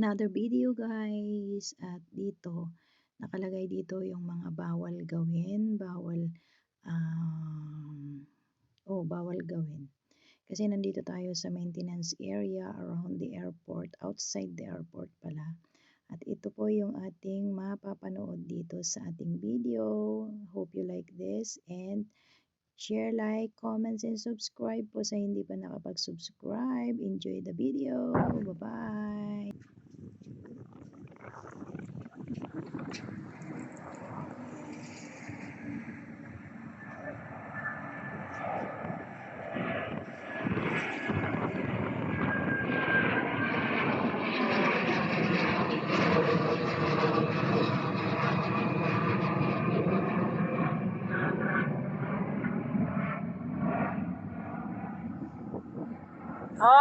another video guys. At dito, nakalagay dito yung mga bawal gawin, bawal gawin. Kasi nandito tayo sa maintenance area around the airport, outside the airport pala. At ito po yung ating mapapanood dito sa ating video. Hope you like this and share, like, comments, and subscribe po sa hindi pa nakapag-subscribe. Enjoy the video. Bye-bye!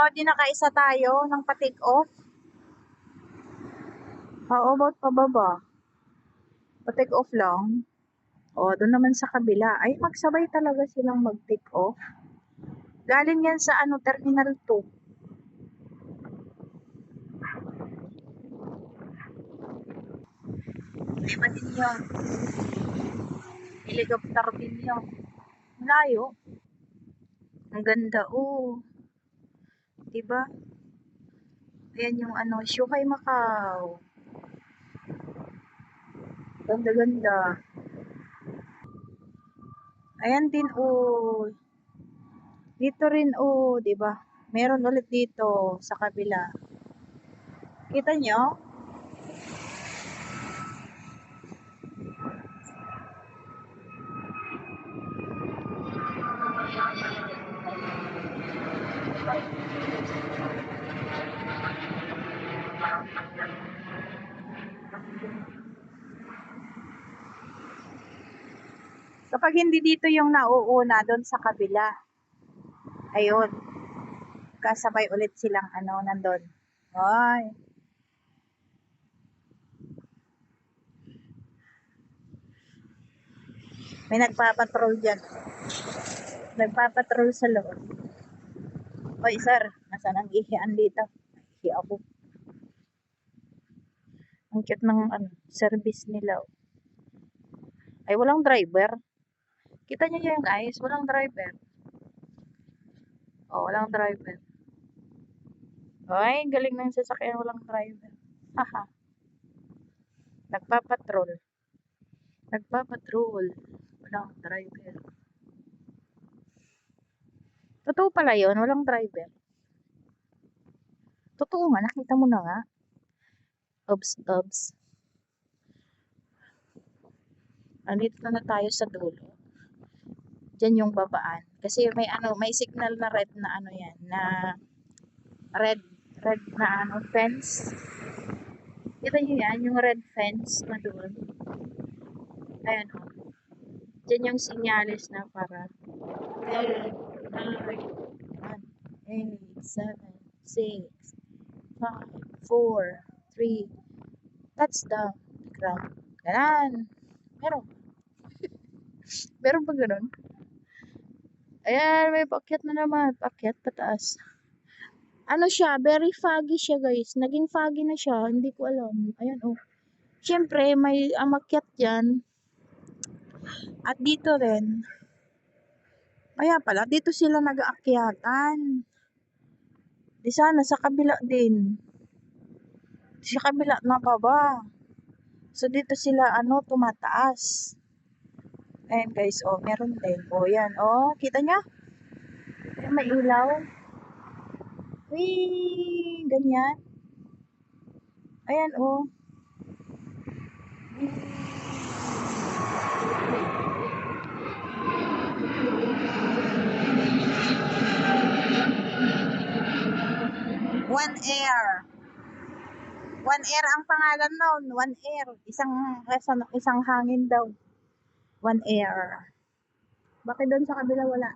Di nakaisa tayo ng pa-take off. How about pababa? Pa-take off lang. Doon naman sa kabila. Ay, magsabay talaga silang mag-take off. Galing yan sa Terminal 2. Iba din yun. Helicopter din yun. Malayo. Ang ganda, diba? Ayan yung Shuhai Macau. Ganda-ganda. Ayan din, dito rin, diba? Meron ulit dito sa kabila. Kita nyo? Kapag hindi dito yung nauuna doon sa kabila, ayun, kasabay ulit silang nandun. Ay. May nagpapatrol dyan. Nagpapatrol sa loob. Hoy sir, nasaan ang ihian dito? Ihi ako. Ang cute ng service nila. Ay, walang driver. Kita nyo yan guys, walang driver. Walang driver. Ay, galing ng sasakyan, walang driver. Haha. Nagpapatrol. Walang driver. Totoo pala yun, walang driver. Totoo nga, nakita mo na nga. Obs. Andito na tayo sa dulo. Diyan yung babaan. Kasi may signal na red na yan, na red na fence. Kita nyo yan, yung red fence na doon. Ayan Diyan yung sinyalis na para 10, 9, 8, 7, 6, 5, 4, 3, touch the ground. Ganon. Meron ba ganon? Ayan, may paakyat na naman. Paakyat, pataas. Siya, very foggy siya guys. Naging foggy na siya. Hindi ko alam. Ayan Siyempre, may amakyat dyan. At dito rin. Kaya pala, dito sila nag-aakyatan. Di sana, sa kabila din. Sa kabila na baba. So, dito sila, tumataas. Ayan guys, meron din. Yan, kita nyo? Ayan, may ilaw. Wee, ganyan. Ayan, 1Air. 1Air ang pangalan noon. 1Air. Isang hangin daw. 1Air. Bakit doon sa kabila wala?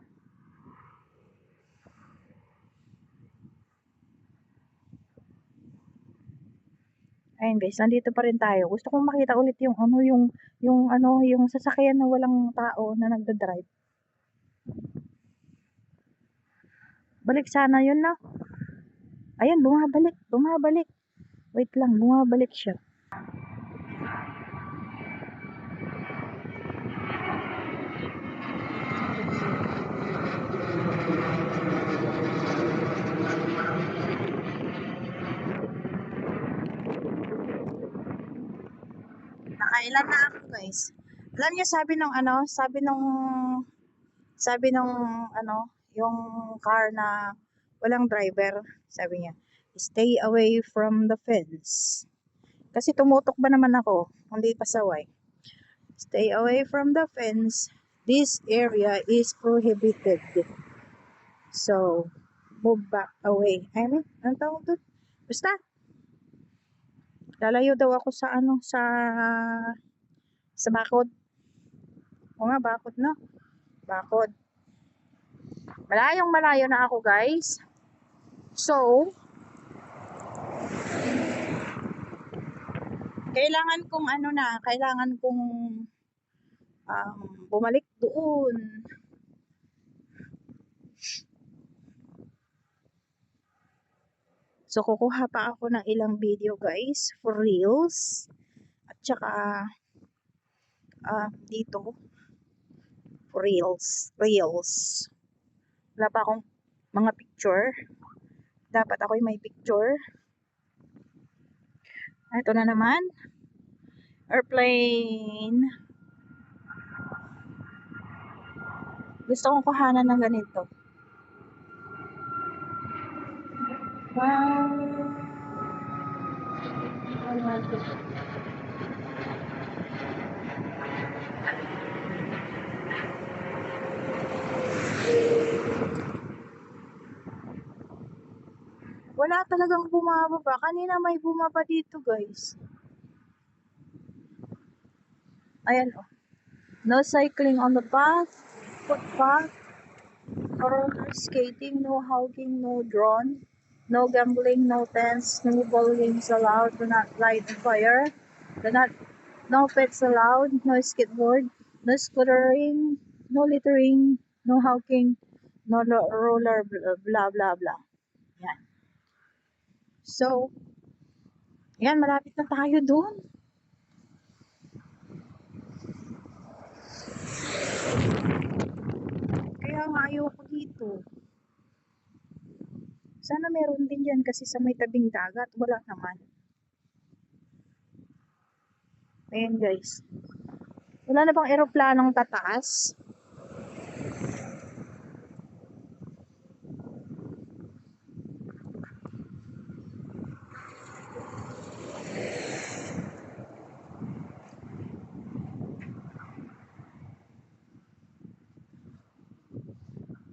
Ayun guys, nandito pa rin tayo. Gusto kong makita ulit yung yung sasakyan na walang tao na nagda-drive. Balik sana yun na. Ayun, bumabalik. Wait lang, bumabalik siya. Nakailan na ako, guys. Alam niyo, sabi nung yung car na walang driver, sabi niya, stay away from the fence. Kasi tumutok ba naman ako, hindi pasaway. Stay away from the fence. This area is prohibited. So, move back away. I mean, anong tawag doon? Basta, lalayo daw ako sa bakod. O nga, bakod no? Bakod. Malayong malayo na ako, guys. So, kailangan kong bumalik doon. So, kukuha pa ako ng ilang video, guys, for reels. At saka, dito, for reels. Wala pa akong mga picture. Dapat ako'y may picture. Ito na naman. Airplane. Gusto kong kuhanan ng ganito. Wow. Wala talagang bumababa. Kanina may bumaba dito, guys. Ayan, oh. No cycling on the path, footpath, no roller skating, no hiking, no drone, no gambling, no tents, no ball games allowed, do not light a fire, no pets allowed, no skateboard, no scootering, no littering, no hiking, no roller blah blah blah. Yan. So, yan, malapit na tayo doon. Kaya nga ayoko dito. Sana meron din dyan kasi sa may tabing dagat. Wala naman. Ayan, guys. Wala na bang eroplanong tataas?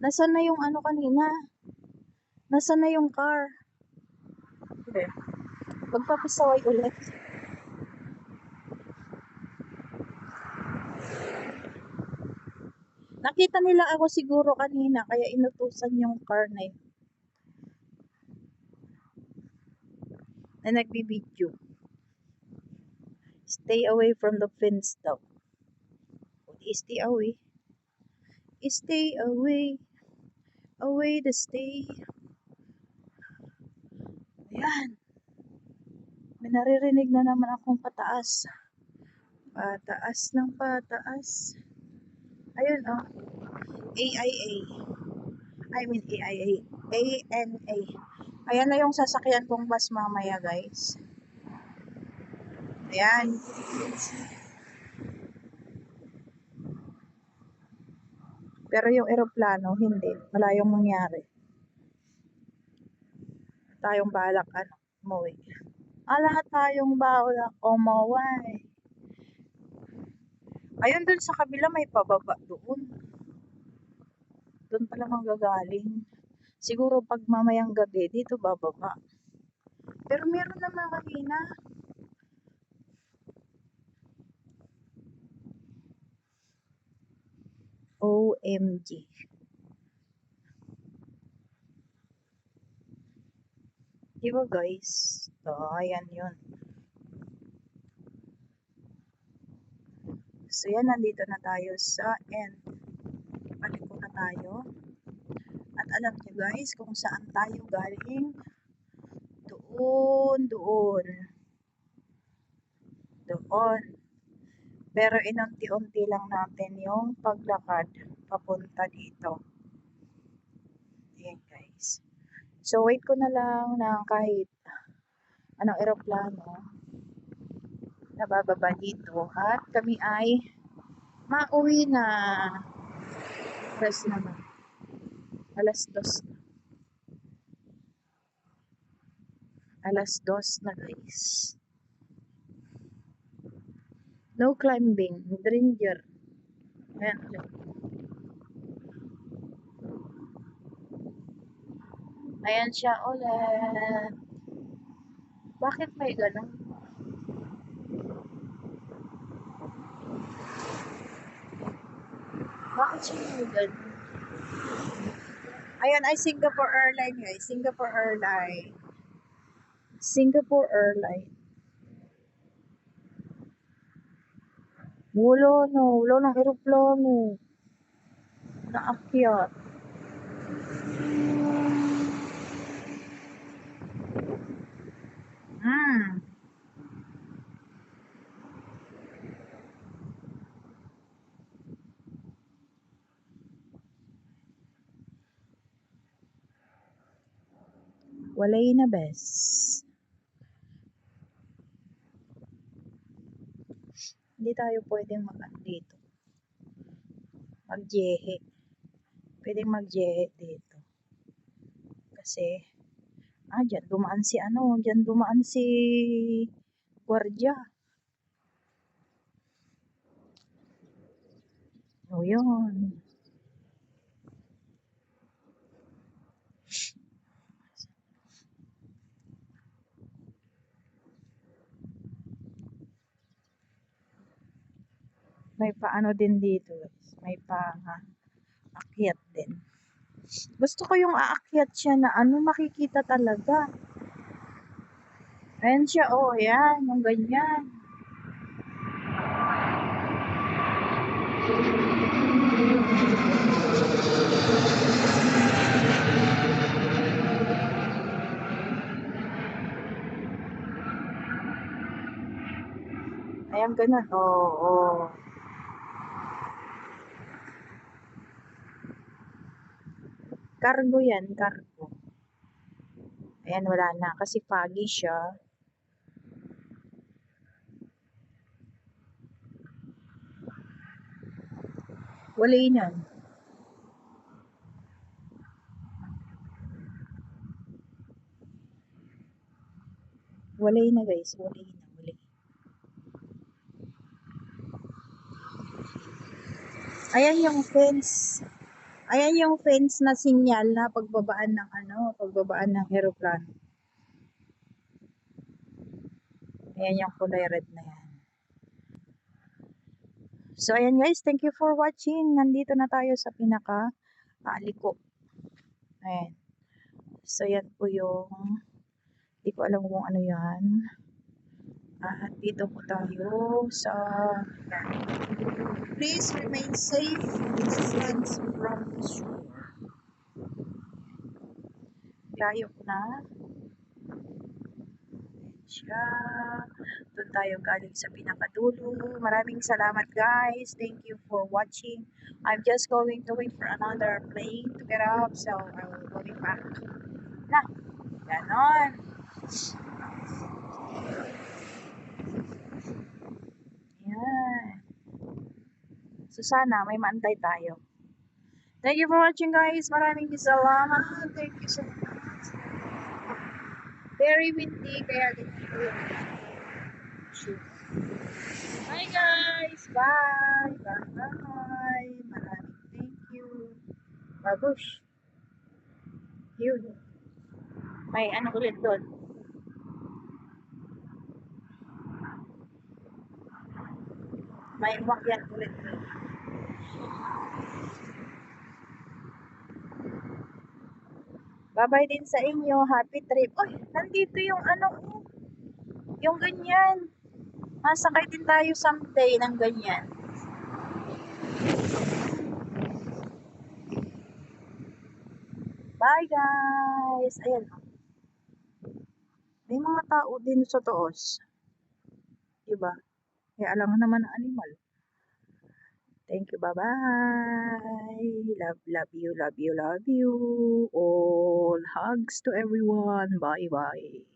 Nasaan na yung kanina? Nasaan na yung car? Okay. Magpapasaway ulit. Nakita nila ako siguro kanina kaya inutusan yung car na yun. Na nagbibideo. Stay away from the fence daw. Stay away. Stay away. Away to stay. Ayan. May naririnig na naman akong pataas. Pataas ng pataas. Ayun, oh. AIA. I mean AIA. ANA. Ayan na yung sasakyan kong bus mamaya, guys. Ayan. Pero yung eroplano, hindi. Malayong mangyari. Tayong balak, umuwi. Lahat tayong balak umuwi. Ayun, dun sa kabila may pababa doon. Doon pala manggagaling. Siguro pag mamayang gabi, dito bababa. Pero meron naman kanina. OMG. Diba, guys? Ayan yun. So yan, nandito na tayo sa end. Paliko na tayo. At alam nyo, guys, kung saan tayo galing. Doon doon. Doon. Pero inunti-unti lang natin yung paglakad papunta dito. Ayan guys. So wait ko na lang ng kahit anong eroplano na bababa dito at kami ay mauwi na. Rest naman. Alas 2. Alas 2 na guys. No climbing. Danger. Ayan ulit. Ayan siya ulit. Bakit may ganun? Bakit siya may ganun? Ayan ay Singapore Airlines guys. Singapore Airlines. Singapore Airlines. Wala ng eroplano. Naakyat. Walay na bes. Hindi tayo pwedeng dito. Magjehe. Pwedeng magjehe dito. Kasi, dyan dumaan si gwardiya. O yun. May paano din dito guys. May akyat din. Gusto ko yung aakyat siya na makikita talaga. Ayan siya, yan, yung ganyan. Ayan, ganun, Cargo yan, cargo. Ayan, wala na. Kasi foggy siya. Walay na. Walay na guys. Walay. Ayan yung fence. Ayan yung fence na sinyal na pagbabaan ng aeroplano. Ayan yung kulay red na yan. So, ayan guys, thank you for watching. Nandito na tayo sa pinaka-liko. Ayan. So, yan po yung, hindi ko alam kung ano yan. At dito po tayo sa, please remain safe. Distance from the shore. Layo na. Siya. Doon tayo galing sa pinakadulo. Maraming salamat guys. Thank you for watching. I'm just going to wait for another plane to get up. So, I will go back. Na. Ganon. Yan. So, sana may maantay tayo. Thank you for watching guys. Maraming salamat. Thank you so much. Very windy. Kaya ganito yung bye guys! Bye! Bye! Maraming thank you. Babush. Yun. May ulit doon. May umakyat ulit doon. Bye-bye din sa inyo. Happy trip. Uy, nandito yung yung ganyan. Masakay din tayo someday ng ganyan. Bye guys! Ayan. May mga tao din sa taas, 'di ba? Kaya alangan naman ang animal. Thank you, bye-bye. Love you, love you, love you. All hugs to everyone. Bye-bye.